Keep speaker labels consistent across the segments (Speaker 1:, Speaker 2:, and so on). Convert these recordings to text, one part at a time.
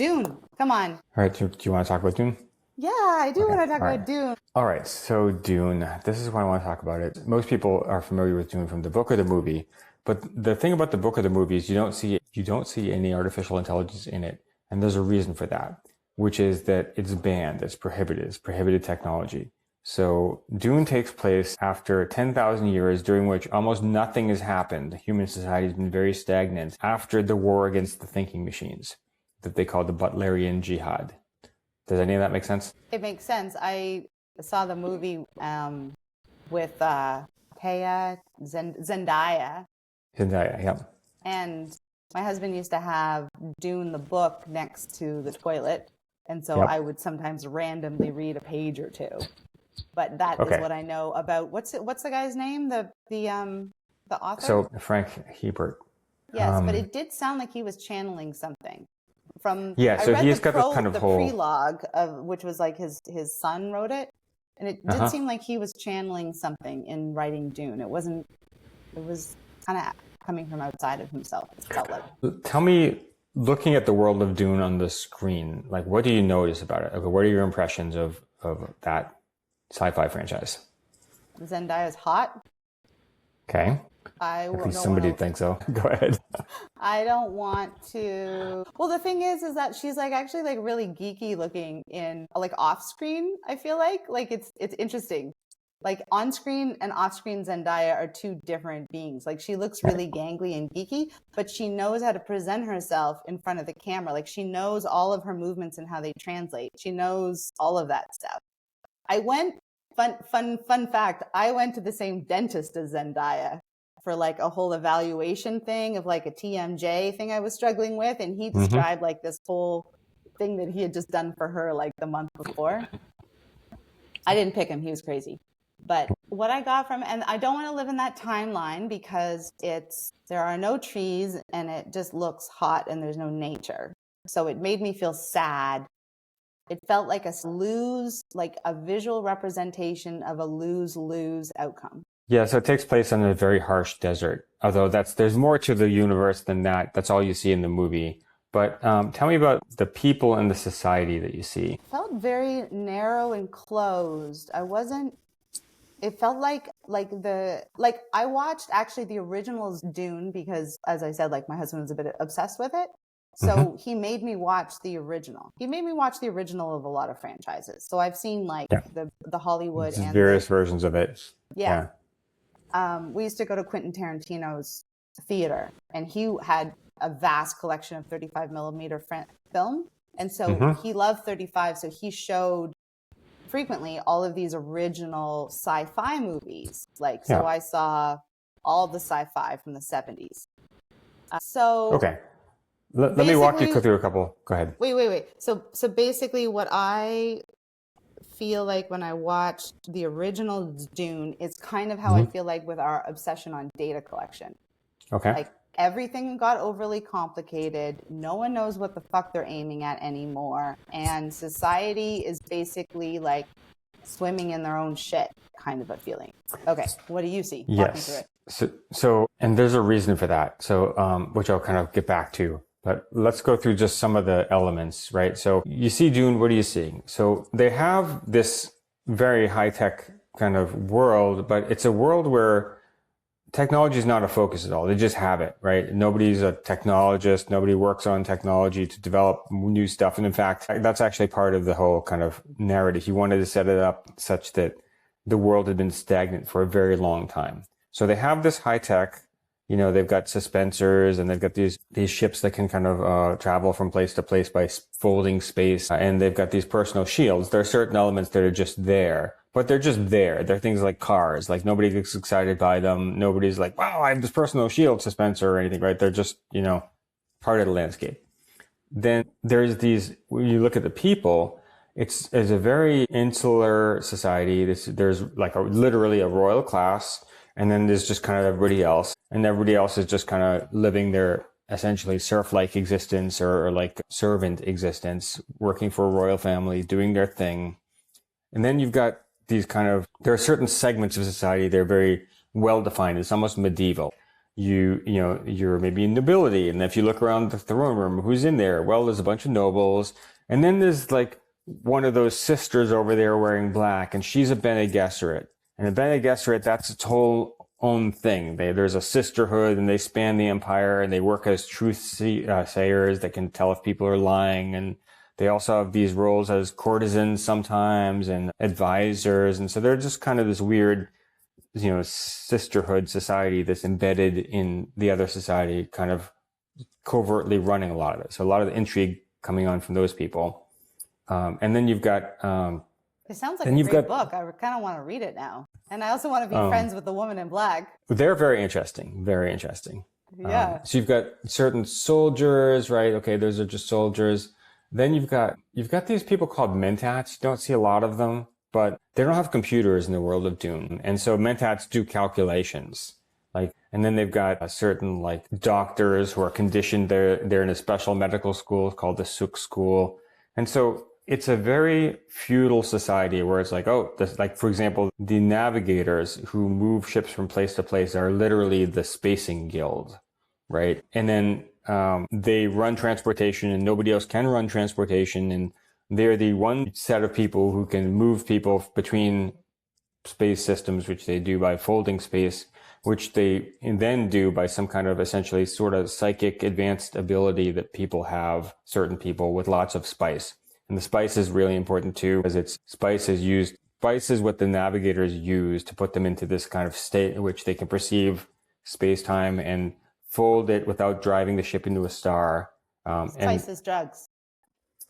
Speaker 1: Dune. Come on.
Speaker 2: All right, do you want to talk about Dune?
Speaker 1: Yeah, I do want to talk
Speaker 2: all
Speaker 1: about
Speaker 2: right.
Speaker 1: Dune.
Speaker 2: All right, so Dune, this is why I want to talk about it. Most people are familiar with Dune from the book or the movie, but the thing about the book or the movie is you don't see any artificial intelligence in it, and there's a reason for that, which is that it's banned, it's prohibited technology. So Dune takes place after 10,000 years during which almost nothing has happened. Human society has been very stagnant after the war against the thinking machines that they call the Butlerian Jihad. Does any of that make sense?
Speaker 1: It makes sense. I saw the movie with Zendaya.
Speaker 2: Zendaya, yeah.
Speaker 1: And my husband used to have Dune the book next to the toilet. And so
Speaker 2: Yep.
Speaker 1: I would sometimes randomly read a page or two. But that is what I know about what's the guy's name? The author?
Speaker 2: So Frank Herbert.
Speaker 1: Yes, but it did sound like he was channeling something. So
Speaker 2: he's got this kind of whole
Speaker 1: prelogue of which was like his son wrote it, and it did seem like he was channeling something in writing Dune. It was kind of coming from outside of himself. It felt like.
Speaker 2: Tell me, looking at the world of Dune on the screen, like what do you notice about it? Okay, what are your impressions of that sci-fi franchise?
Speaker 1: Zendaya's hot.
Speaker 2: Okay. At least somebody thinks so. Go ahead.
Speaker 1: I don't want to. Well, the thing is that she's like actually like really geeky looking in like off screen. I feel like it's interesting. Like on screen and off screen, Zendaya are two different beings. Like she looks really gangly and geeky, but she knows how to present herself in front of the camera. Like she knows all of her movements and how they translate. She knows all of that stuff. Fun fact. I went to the same dentist as Zendaya for like a whole evaluation thing of like a TMJ thing I was struggling with. And he described like this whole thing that he had just done for her like the month before. I didn't pick him. He was crazy. But what I got from, and I don't want to live in that timeline because there are no trees and it just looks hot and there's no nature. So it made me feel sad. It felt like a visual representation of a lose-lose outcome.
Speaker 2: Yeah, so it takes place on a very harsh desert. Although there's more to the universe than that. That's all you see in the movie. But tell me about the people and the society that you see.
Speaker 1: It felt very narrow and closed. It felt like I watched actually the original Dune because, as I said, like my husband was a bit obsessed with it. So he made me watch the original. He made me watch the original of a lot of franchises. So I've seen like the Hollywood and
Speaker 2: various versions of it.
Speaker 1: Yeah. We used to go to Quentin Tarantino's theater, and he had a vast collection of 35 millimeter film. And so he loved 35. So he showed frequently all of these original sci-fi movies. So I saw all the sci-fi from the 70s.
Speaker 2: Okay. Let me walk you through a couple. Go ahead.
Speaker 1: Wait. So basically what I feel like when I watched the original Dune is kind of how I feel like with our obsession on data collection.
Speaker 2: Okay.
Speaker 1: Like everything got overly complicated. No one knows what the fuck they're aiming at anymore. And society is basically like swimming in their own shit kind of a feeling. Okay. What do you see? Walk me through it.
Speaker 2: So, and there's a reason for that. So, which I'll kind of get back to. But let's go through just some of the elements, right? So you see Dune, what are you seeing? So they have this very high-tech kind of world, but it's a world where technology is not a focus at all. They just have it, right? Nobody's a technologist. Nobody works on technology to develop new stuff. And in fact, that's actually part of the whole kind of narrative. He wanted to set it up such that the world had been stagnant for a very long time. So they have this high-tech. You know, they've got suspensors and they've got these ships that can kind of travel from place to place by folding space. And they've got these personal shields. There are certain elements that are just there, but they're just there. They're things like cars. Like nobody gets excited by them. Nobody's like, wow, I have this personal shield suspensor or anything, right? They're just, part of the landscape. Then there's when you look at the people, it's a very insular society. There's like literally a royal class. And then there's just kind of everybody else. And everybody else is just kind of living their essentially serf-like existence or like servant existence, working for a royal family, doing their thing. And then you've got there are certain segments of society, they're very well defined. It's almost medieval. you're maybe in nobility. And if you look around the throne room, who's in there? Well, there's a bunch of nobles. And then there's like one of those sisters over there wearing black, and she's a Bene Gesserit. And a Bene Gesserit, that's its whole own thing. There's a sisterhood, and they span the empire, and they work as truth sayers that can tell if people are lying. And they also have these roles as courtesans sometimes and advisors. And so they're just kind of this weird, sisterhood society that's embedded in the other society, kind of covertly running a lot of it. So a lot of the intrigue coming on from those people. And then you've got...
Speaker 1: it sounds like a great book. I kind of want to read it now. And I also want to be friends with the woman in black.
Speaker 2: They're very interesting. Very interesting.
Speaker 1: Yeah.
Speaker 2: So you've got certain soldiers, right? Okay, those are just soldiers. Then you've got these people called mentats. You don't see a lot of them, but they don't have computers in the world of Dune. And so mentats do calculations. And then they've got certain doctors who are conditioned. They're in a special medical school called the Suk School. And so it's a very feudal society where it's for example, the navigators who move ships from place to place are literally the spacing guild, right? And then they run transportation, and nobody else can run transportation. And they're the one set of people who can move people between space systems, which they do by folding space, which they then do by some kind of essentially sort of psychic advanced ability that people have, certain people, with lots of spice. And the spice is really important too, because spice is what the navigators use to put them into this kind of state in which they can perceive space-time and fold it without driving the ship into a star.
Speaker 1: Spice is drugs.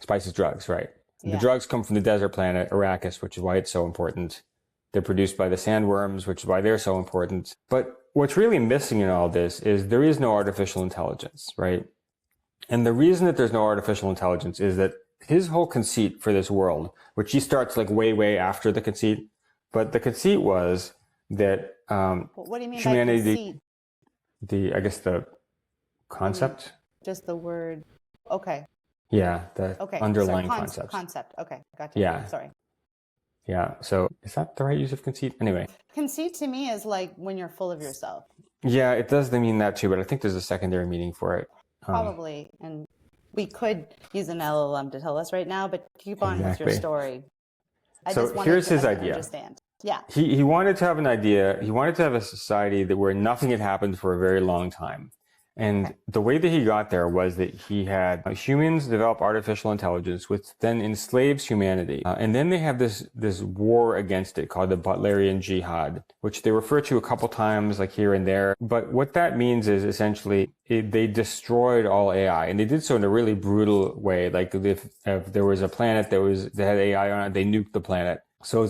Speaker 2: Spice is drugs, right.
Speaker 1: Yeah.
Speaker 2: The drugs come from the desert planet Arrakis, which is why it's so important. They're produced by the sandworms, which is why they're so important. But what's really missing in all this is there is no artificial intelligence, right? And the reason that there's no artificial intelligence is that his whole conceit for this world, which he starts way, way after the conceit, but the conceit was that
Speaker 1: what do you mean
Speaker 2: humanity,
Speaker 1: by conceit?
Speaker 2: I guess the concept?
Speaker 1: Just the word. Okay.
Speaker 2: Yeah, the underlying
Speaker 1: concept. Okay, gotcha.
Speaker 2: Yeah.
Speaker 1: Sorry.
Speaker 2: Yeah, so is that the right use of conceit? Anyway.
Speaker 1: Conceit to me is like when you're full of yourself.
Speaker 2: Yeah, it does mean that too, but I think there's a secondary meaning for it.
Speaker 1: Probably, and we could use an LLM to tell us right now, but keep on with your story.
Speaker 2: So here's his idea.
Speaker 1: Understand. Yeah.
Speaker 2: He wanted to have an idea. He wanted to have a society where nothing had happened for a very long time. And the way that he got there was that he had humans develop artificial intelligence, which then enslaves humanity. And then they have this war against it called the Butlerian Jihad, which they refer to a couple times here and there. But what that means is essentially they destroyed all AI, and they did so in a really brutal way. Like if there was a planet that had AI on it, they nuked the planet. So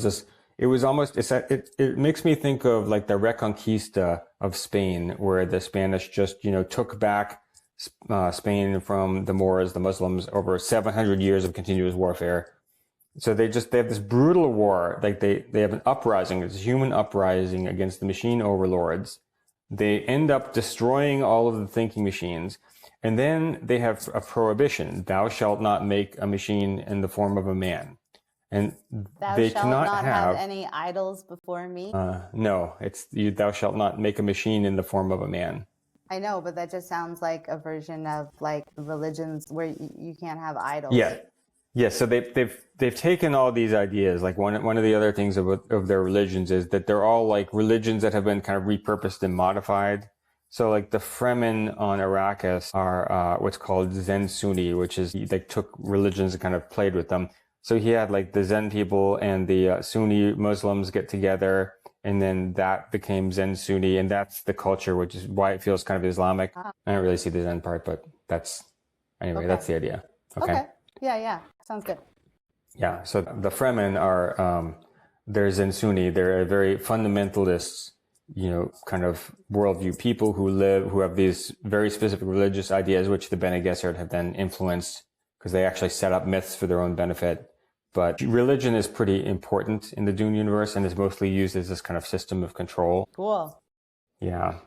Speaker 2: it makes me think of the Reconquista of Spain, where the Spanish just, took back Spain from the Moors, the Muslims, over 700 years of continuous warfare. So they have this brutal war. They have an uprising, this human uprising against the machine overlords. They end up destroying all of the thinking machines. And then they have a prohibition. Thou shalt not make a machine in the form of a man. And they cannot have
Speaker 1: any idols before me.
Speaker 2: No, thou shalt not make a machine in the form of a man.
Speaker 1: I know, but that just sounds like a version of religions where you can't have idols.
Speaker 2: Yeah. So they've taken all these ideas. One of the other things of their religions is that they're all religions that have been kind of repurposed and modified. So the Fremen on Arrakis are what's called Zen Sunni, which is they took religions and kind of played with them. So he had the Zen people and the Sunni Muslims get together, and then that became Zen Sunni, and that's the culture, which is why it feels kind of Islamic. I don't really see the Zen part, but that's the idea. Okay.
Speaker 1: Yeah. Sounds good.
Speaker 2: Yeah. So the Fremen are, they're Zen Sunni. They're very fundamentalists, kind of worldview people who have these very specific religious ideas, which the Bene Gesserit have then influenced because they actually set up myths for their own benefit. But religion is pretty important in the Dune universe and is mostly used as this kind of system of control.
Speaker 1: Cool.
Speaker 2: Yeah.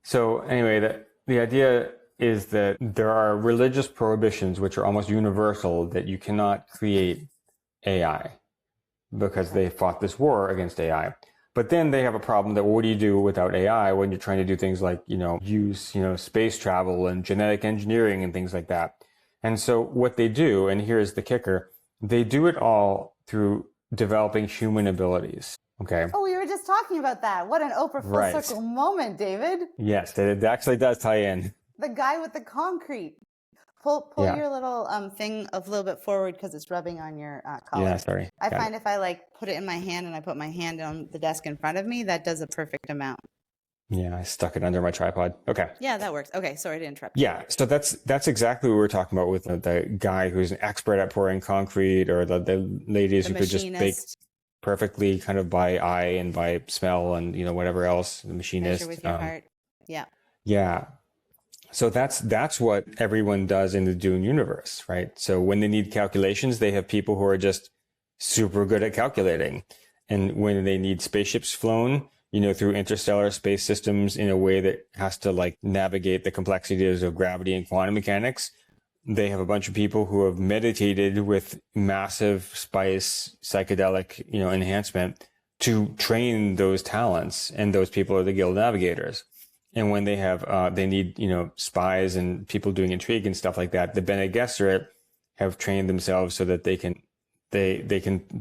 Speaker 2: So anyway, the idea is that there are religious prohibitions which are almost universal, that you cannot create AI because they fought this war against AI. But then they have a problem that what do you do without AI when you're trying to do things like, use, space travel and genetic engineering and things like that. And so what they do, and here's the kicker, they do it all through developing human abilities. Okay.
Speaker 1: Oh, we were just talking about that. What an Oprah full circle moment, David.
Speaker 2: Yes, it actually does tie in.
Speaker 1: The guy with the concrete. Pull your little thing a little bit forward because it's rubbing on your collar.
Speaker 2: Yeah, sorry.
Speaker 1: I find if I put it in my hand and I put my hand on the desk in front of me, that does a perfect amount.
Speaker 2: Yeah, I stuck it under my tripod. Okay.
Speaker 1: Yeah, that works. Okay, sorry to interrupt.
Speaker 2: Yeah, so that's exactly what we were talking about with the guy who's an expert at pouring concrete, or the ladies who could just bake perfectly kind of by eye and by smell and whatever else, the machinist.
Speaker 1: Measure with your heart. Yeah.
Speaker 2: Yeah. So that's what everyone does in the Dune universe, right? So when they need calculations, they have people who are just super good at calculating. And when they need spaceships flown, through interstellar space systems in a way that has to navigate the complexities of gravity and quantum mechanics, they have a bunch of people who have meditated with massive spice, psychedelic, enhancement to train those talents. And those people are the guild navigators. And when they have, they need, spies and people doing intrigue and stuff like that, the Bene Gesserit have trained themselves so that they can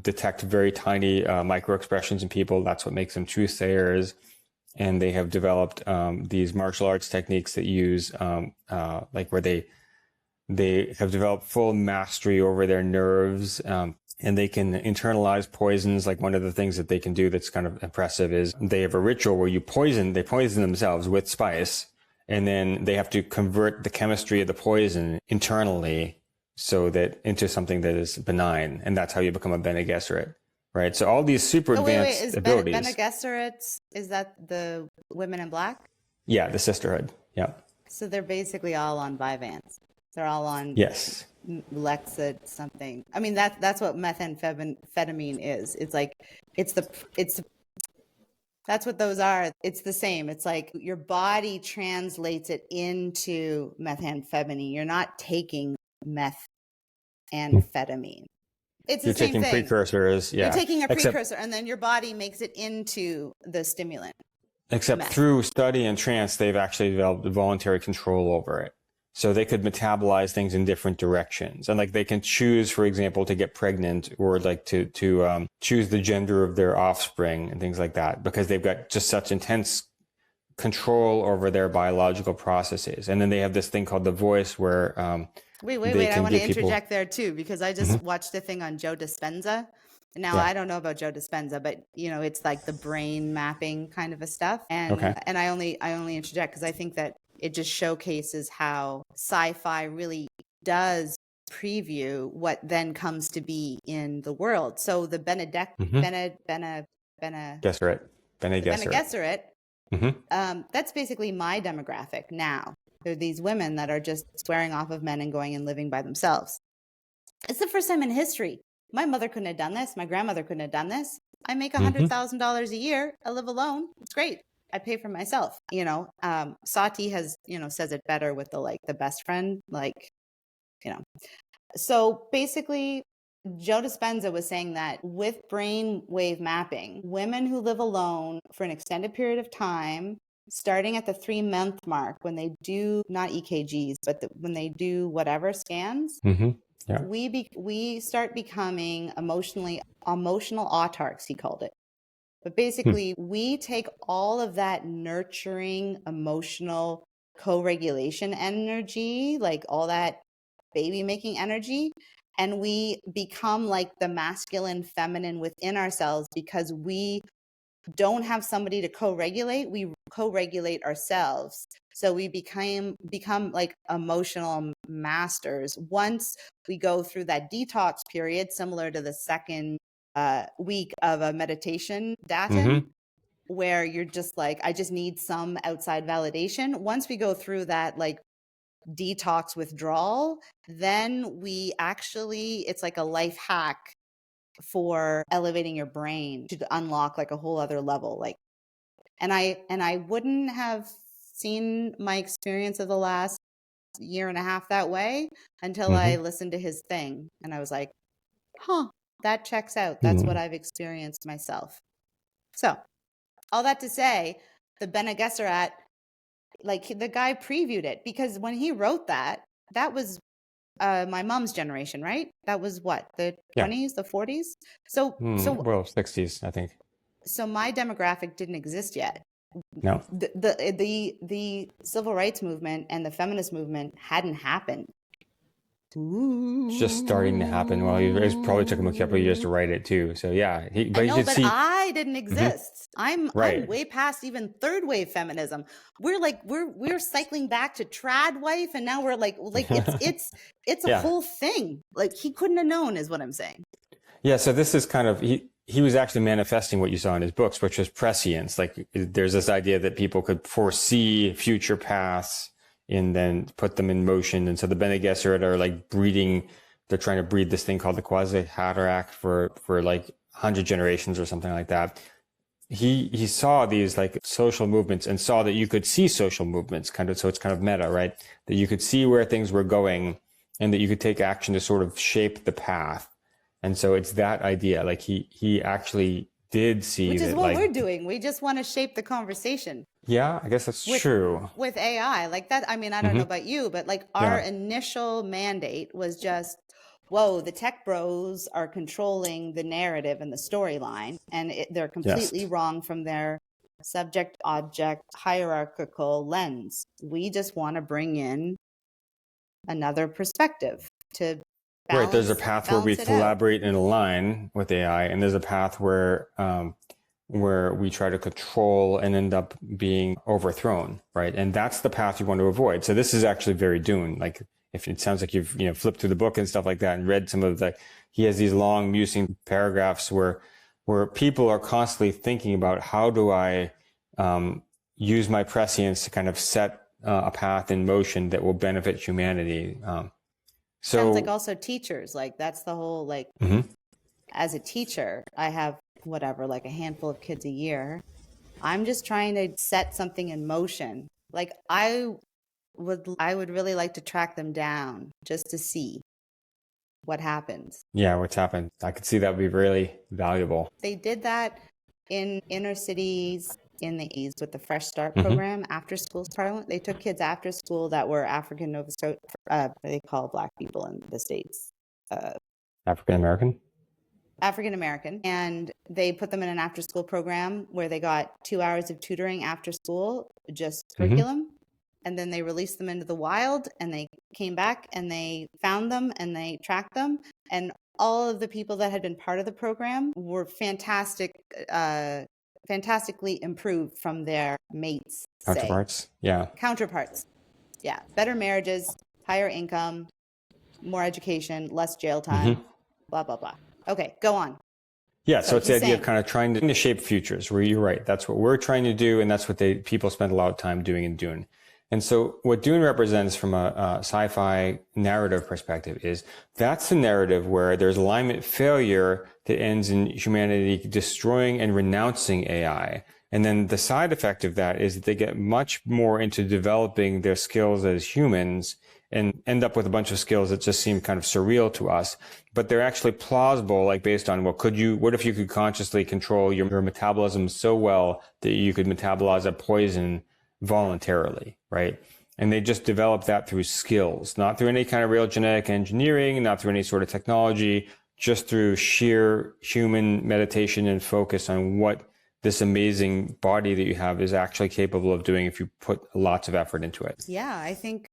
Speaker 2: detect very tiny micro expressions in people. That's what makes them truthsayers. And they have developed these martial arts techniques that use where they have developed full mastery over their nerves. And they can internalize poisons. Like one of the things that they can do that's kind of impressive is they have a ritual where they poison themselves with spice, and then they have to convert the chemistry of the poison internally so that into something that is benign. And that's how you become a Bene Gesserit, right? So all these super advanced abilities.
Speaker 1: Bene Gesserit, is that the women in black?
Speaker 2: Yeah, the sisterhood. Yeah.
Speaker 1: So they're basically all on Vyvanse. They're all on
Speaker 2: yes.
Speaker 1: Lexit something. I mean that's what methamphetamine is. That's what those are. It's the same. It's like your body translates it into methamphetamine. You're not taking methamphetamine. It's the same thing.
Speaker 2: You're taking precursors. Yeah.
Speaker 1: You're taking a precursor, and then your body makes it into the stimulant.
Speaker 2: Except through study and trance, they've actually developed voluntary control over it. So they could metabolize things in different directions. And they can choose, for example, to get pregnant or to choose the gender of their offspring and things like that, because they've got just such intense control over their biological processes. And then they have this thing called the voice where,
Speaker 1: wait. I want to interject there too, because I just watched a thing on Joe Dispenza. Now, I don't know about Joe Dispenza, but it's like the brain mapping kind of a stuff. And and I only interject because I think that it just showcases how sci-fi really does preview what then comes to be in the world. So the Bene Gesserit, that's basically my demographic now. There are these women that are just swearing off of men and going and living by themselves. It's the first time in history. My mother couldn't have done this. My grandmother couldn't have done this. I make $100,000 a year. I live alone. It's great. I pay for myself. Sati has, says it better with the best friend, So basically, Joe Dispenza was saying that with brain wave mapping, women who live alone for an extended period of time, starting at the 3-month mark, when they do not EKGs, but when they do whatever scans, we start becoming emotional autarks, he called it. But basically, we take all of that nurturing, emotional co-regulation energy, all that baby-making energy, and we become like the masculine, feminine within ourselves because we don't have somebody to co-regulate. We co-regulate ourselves. So we become like emotional masters. Once we go through that detox period, similar to the second week of a meditation datum, where you're just like, I just need some outside validation. Once we go through that detox withdrawal, then it's like a life hack for elevating your brain to unlock a whole other level. And I wouldn't have seen my experience of the last year and a half that way until I listened to his thing, and I was like, that checks out. That's what I've experienced myself. So all that to say, the Bene Gesserit, like the guy previewed it, because when he wrote that, that was my mom's generation, right? That was what, the 20s, the 40s? So
Speaker 2: well, 60s, I think.
Speaker 1: So my demographic didn't exist yet.
Speaker 2: No.
Speaker 1: The civil rights movement and the feminist movement hadn't happened.
Speaker 2: It's just starting to happen. Well, it probably took him a couple of years to write it too. So yeah,
Speaker 1: I didn't exist. I'm
Speaker 2: Right.
Speaker 1: I'm way past even third wave feminism. We're cycling back to trad wife, and now we're like it's a whole thing. Like, he couldn't have known, is what I'm saying.
Speaker 2: Yeah. So this is kind of he was actually manifesting what you saw in his books, which was prescience. Like, there's this idea that people could foresee future paths and then put them in motion. And so the Bene Gesserit are like they're trying to breed this thing called the quasi-Haderach for like 100 generations or something like that. He saw these like social movements and saw that you could see social movements so it's kind of meta, right? That you could see where things were going and that you could take action to sort of shape the path. And so it's that idea, like he actually did see
Speaker 1: Which is
Speaker 2: that,
Speaker 1: what
Speaker 2: like,
Speaker 1: we're doing. We just want to shape the conversation.
Speaker 2: Yeah, I guess that's true.
Speaker 1: With AI, like that, I mean, I don't know about you, but like our initial mandate was just, whoa, the tech bros are controlling the narrative and the storyline, and they're completely wrong from their subject-object hierarchical lens. We just want to bring in another perspective to balance,
Speaker 2: right. There's a path where we collaborate and align with AI, and there's a path where we try to control and end up being overthrown, right? And that's the path you want to avoid. So this is actually very Dune. Like, if it sounds like you've flipped through the book and stuff like that and read some of he has these long musing paragraphs where people are constantly thinking about, how do I use my prescience to kind of set a path in motion that will benefit humanity.
Speaker 1: Sounds like also teachers, like that's the whole, like, as a teacher, I have like a handful of kids a year. I'm just trying to set something in motion. Like, I would really like to track them down just to see what happens.
Speaker 2: Yeah, what's happened. I could see that would be really valuable.
Speaker 1: They did that in inner cities in the 80s with the Fresh Start program, after school Parliament. They took kids after school that were African Nova Scotia, they call Black people in the States.
Speaker 2: African American. And they put them in an after school program where they got 2 hours of tutoring after school, just curriculum. And then they released them into the wild, and they came back and they found them and they tracked them. And all of the people that had been part of the program were fantastically improved from their mates. Counterparts.
Speaker 1: Yeah. Better marriages, higher income, more education, less jail time, blah, blah, blah. Okay, go on.
Speaker 2: Yeah, so it's the idea of kind of trying to shape futures, where you're right. That's what we're trying to do, and that's what people spend a lot of time doing in Dune. And so what Dune represents from a sci-fi narrative perspective is that's the narrative where there's alignment failure that ends in humanity destroying and renouncing AI. And then the side effect of that is that they get much more into developing their skills as humans and end up with a bunch of skills that just seem kind of surreal to us, but they're actually plausible, like based on what if you could consciously control your metabolism so well that you could metabolize a poison voluntarily, right? And they just develop that through skills, not through any kind of real genetic engineering, not through any sort of technology, just through sheer human meditation and focus on what this amazing body that you have is actually capable of doing if you put lots of effort into it.
Speaker 1: Yeah, I think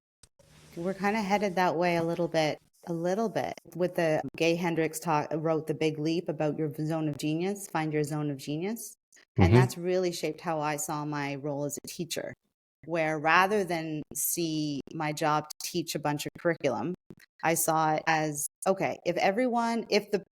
Speaker 1: we're kind of headed that way a little bit. With the Gay Hendricks wrote The Big Leap about your zone of genius, find your zone of genius. And that's really shaped how I saw my role as a teacher, where rather than see my job to teach a bunch of curriculum, I saw it as, okay, if the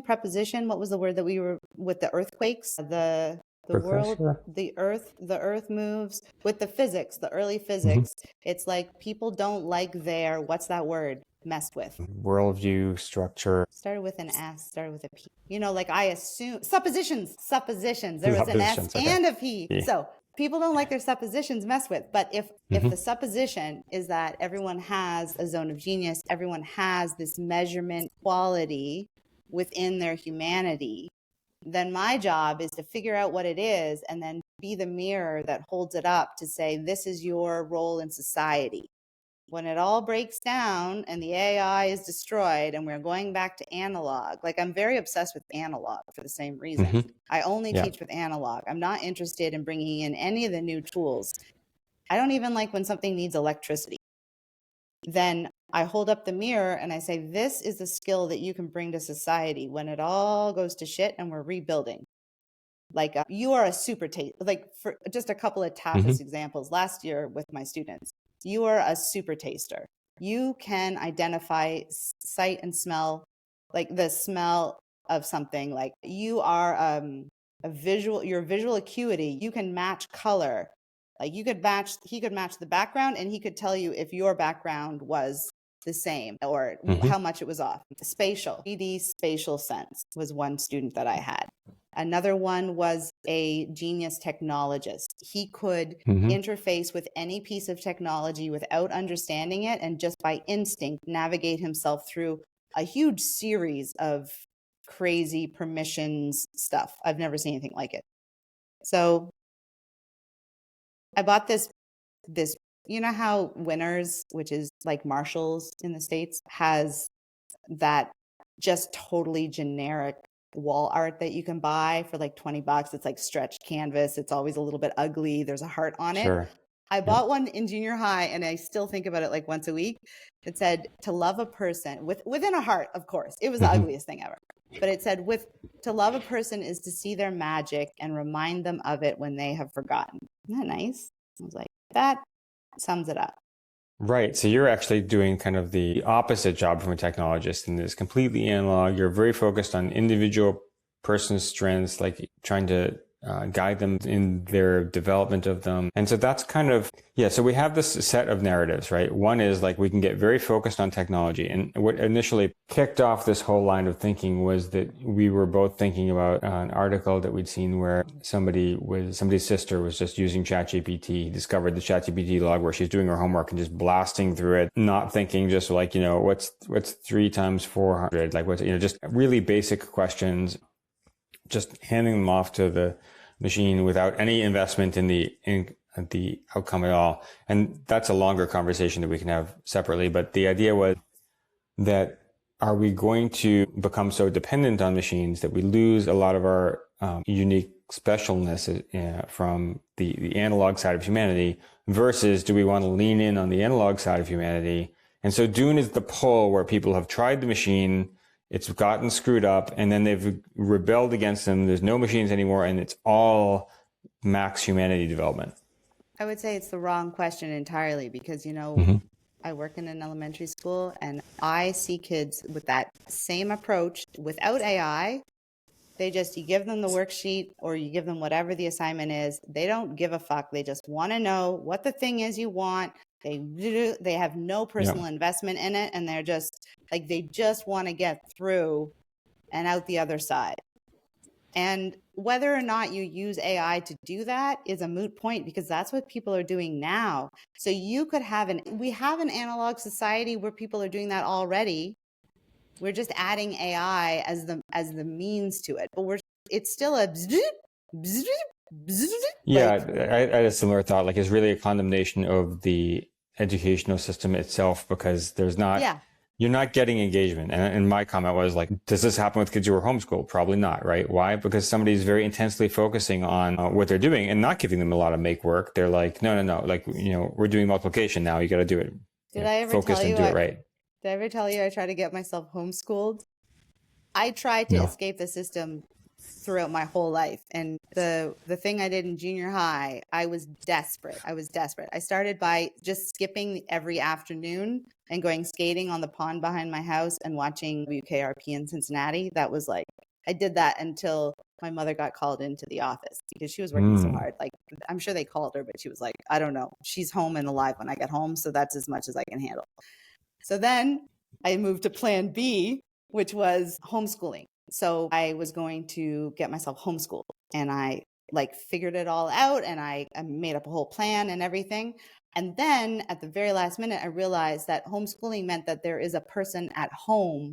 Speaker 1: preposition, what was the word that we were with the earthquakes, the world, the earth moves with the physics, the early physics. It's like people don't like their, what's that word? Messed with.
Speaker 2: Worldview, structure.
Speaker 1: Started with an S, started with a P. Like I assume suppositions. There was an S and a P. Yeah. So people don't like their suppositions messed with. But if the supposition is that everyone has a zone of genius, everyone has this measurement quality within their humanity, then my job is to figure out what it is and then be the mirror that holds it up to say, this is your role in society. When it all breaks down and the AI is destroyed and we're going back to analog, like I'm very obsessed with analog for the same reason. I only teach with analog. I'm not interested in bringing in any of the new tools. I don't even like when something needs electricity. Then I hold up the mirror and I say, this is the skill that you can bring to society when it all goes to shit and we're rebuilding. Like you are a super taster. Like for just a couple of toughest examples last year with my students, you are a super taster. You can identify sight and smell, like the smell of something. Like you are your visual acuity. You can match color. Like he could match the background and he could tell you if your background was the same or how much it was off. Spatial, 3D spatial sense was one student that I had. Another one was a genius technologist. He could interface with any piece of technology without understanding it and just by instinct navigate himself through a huge series of crazy permissions stuff. I've never seen anything like it. So I bought this, you know how Winners, which is like Marshalls in the States, has that just totally generic wall art that you can buy for like $20. It's like stretched canvas. It's always a little bit ugly. There's a heart on it. I bought one in junior high and I still think about it like once a week. It said to love a person within a heart, of course. It was the ugliest thing ever. But it said to love a person is to see their magic and remind them of it when they have forgotten. Isn't that nice? I was like, that sums it up.
Speaker 2: Right. So you're actually doing kind of the opposite job from a technologist, and it's completely analog. You're very focused on individual person's strengths, like trying to guide them in their development of them. And so that's kind of, so we have this set of narratives, right? One is like we can get very focused on technology. And what initially kicked off this whole line of thinking was that we were both thinking about an article that we'd seen where somebody's sister was just using ChatGPT, discovered the ChatGPT log where she's doing her homework and just blasting through it, not thinking just like, what's 3 times 400? Like what's, just really basic questions, just handing them off to the machine without any investment in the outcome at all. And that's a longer conversation that we can have separately. But the idea was that are we going to become so dependent on machines that we lose a lot of our unique specialness from the analog side of humanity versus do we want to lean in on the analog side of humanity? And so Dune is the pull where people have tried the machine, it's gotten screwed up, and then they've rebelled against them. There's no machines anymore, and it's all max humanity development.
Speaker 1: I would say it's the wrong question entirely because, I work in an elementary school and I see kids with that same approach without AI. You give them the worksheet or you give them whatever the assignment is. They don't give a fuck. They just want to know what the thing is you want. They have no personal investment in it. And they're just like, they just want to get through and out the other side. And whether or not you use AI to do that is a moot point because that's what people are doing now. So you could we have an analog society where people are doing that already. We're just adding AI as the means to it, but it's still a
Speaker 2: yeah. I had a similar thought. Like it's really a condemnation of the educational system itself because you're not getting engagement. And my comment was like, does this happen with kids who are homeschooled? Probably not, right? Why? Because somebody's very intensely focusing on what they're doing and not giving them a lot of make work. They're like, no. Like, we're doing multiplication now. You got to do it.
Speaker 1: Did I ever
Speaker 2: focus
Speaker 1: tell you?
Speaker 2: And do it right.
Speaker 1: Did I ever tell you I tried to get myself homeschooled? I tried to escape the system throughout my whole life. And the thing I did in junior high, I was desperate. I started by just skipping every afternoon and going skating on the pond behind my house and watching WKRP in Cincinnati. That was like, I did that until my mother got called into the office because she was working so hard. Like, I'm sure they called her, but she was like, I don't know. She's home and alive when I get home. So that's as much as I can handle. So then I moved to plan B, which was homeschooling. So I was going to get myself homeschooled and I figured it all out and I made up a whole plan and everything. And then at the very last minute, I realized that homeschooling meant that there is a person at home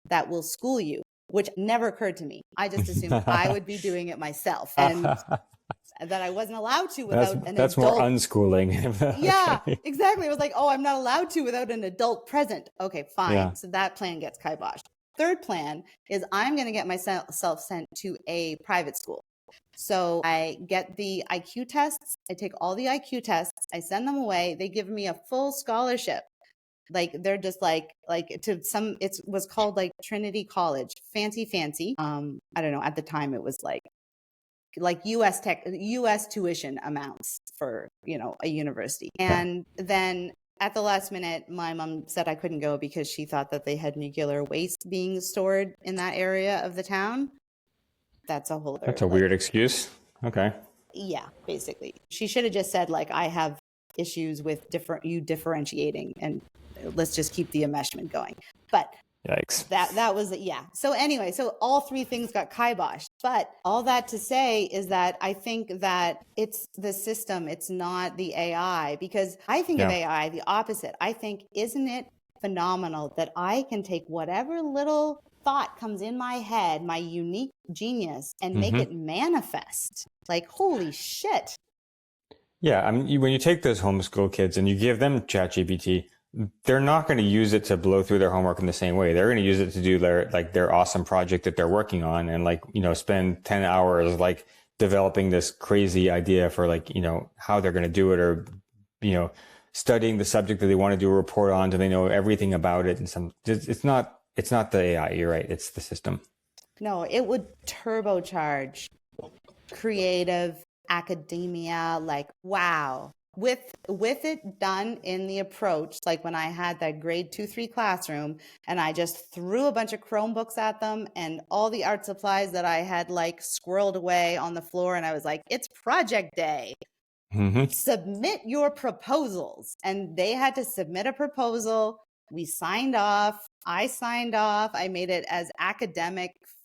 Speaker 1: that will school you. which never occurred to me. I just assumed I would be doing it myself, and that I wasn't allowed to without an adult.
Speaker 2: That's more unschooling.
Speaker 1: Yeah, exactly. It was like, oh, I'm not allowed to without an adult present. Okay, fine.
Speaker 2: Yeah.
Speaker 1: So that plan gets kiboshed. Third plan is I'm going to get myself sent to a private school. So I get the IQ tests. I take all the IQ tests. I send them away. They give me a full scholarship. Like they're just like to some, it was called like Trinity College, fancy. I don't know. At the time it was like US tuition amounts for, a university. And then at the last minute, my mom said I couldn't go because she thought that they had nuclear waste being stored in that area of the town. That's a whole other.
Speaker 2: That's a weird excuse. Okay.
Speaker 1: Yeah, basically. She should have just said, like, I have issues with you differentiating, and let's just keep the enmeshment going. But
Speaker 2: yikes.
Speaker 1: That was, yeah. So anyway, so all three things got kiboshed. But all that to say is that I think that it's the system, it's not the AI, because I think of AI the opposite. I think, isn't it phenomenal that I can take whatever little thought comes in my head, my unique genius, and make it manifest? Like, holy shit.
Speaker 2: Yeah, I mean, when you take those homeschool kids and you give them ChatGPT, they're not going to use it to blow through their homework in the same way. They're going to use it to do their awesome project that they're working on, and spend 10 hours developing this crazy idea for how they're going to do it, or studying the subject that they want to do a report on. Do they know everything about it? And it's not the AI. You're right. It's the system. No,
Speaker 1: it would turbocharge creative academia. Like, wow. With it done in the approach, like when I had that grade 2-3 classroom and I just threw a bunch of Chromebooks at them and all the art supplies that I had squirreled away on the floor, and I was like, it's project day. Submit your proposals. And they had to submit a proposal. We signed off. I signed off. I made it as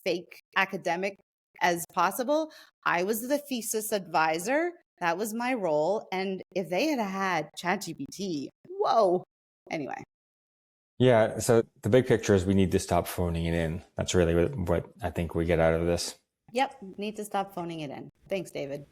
Speaker 1: fake academic as possible. I was the thesis advisor. That was my role. And if they had ChatGPT, whoa. Anyway.
Speaker 2: Yeah. So the big picture is we need to stop phoning it in. That's really what I think we get out of this.
Speaker 1: Yep. Need to stop phoning it in. Thanks, David.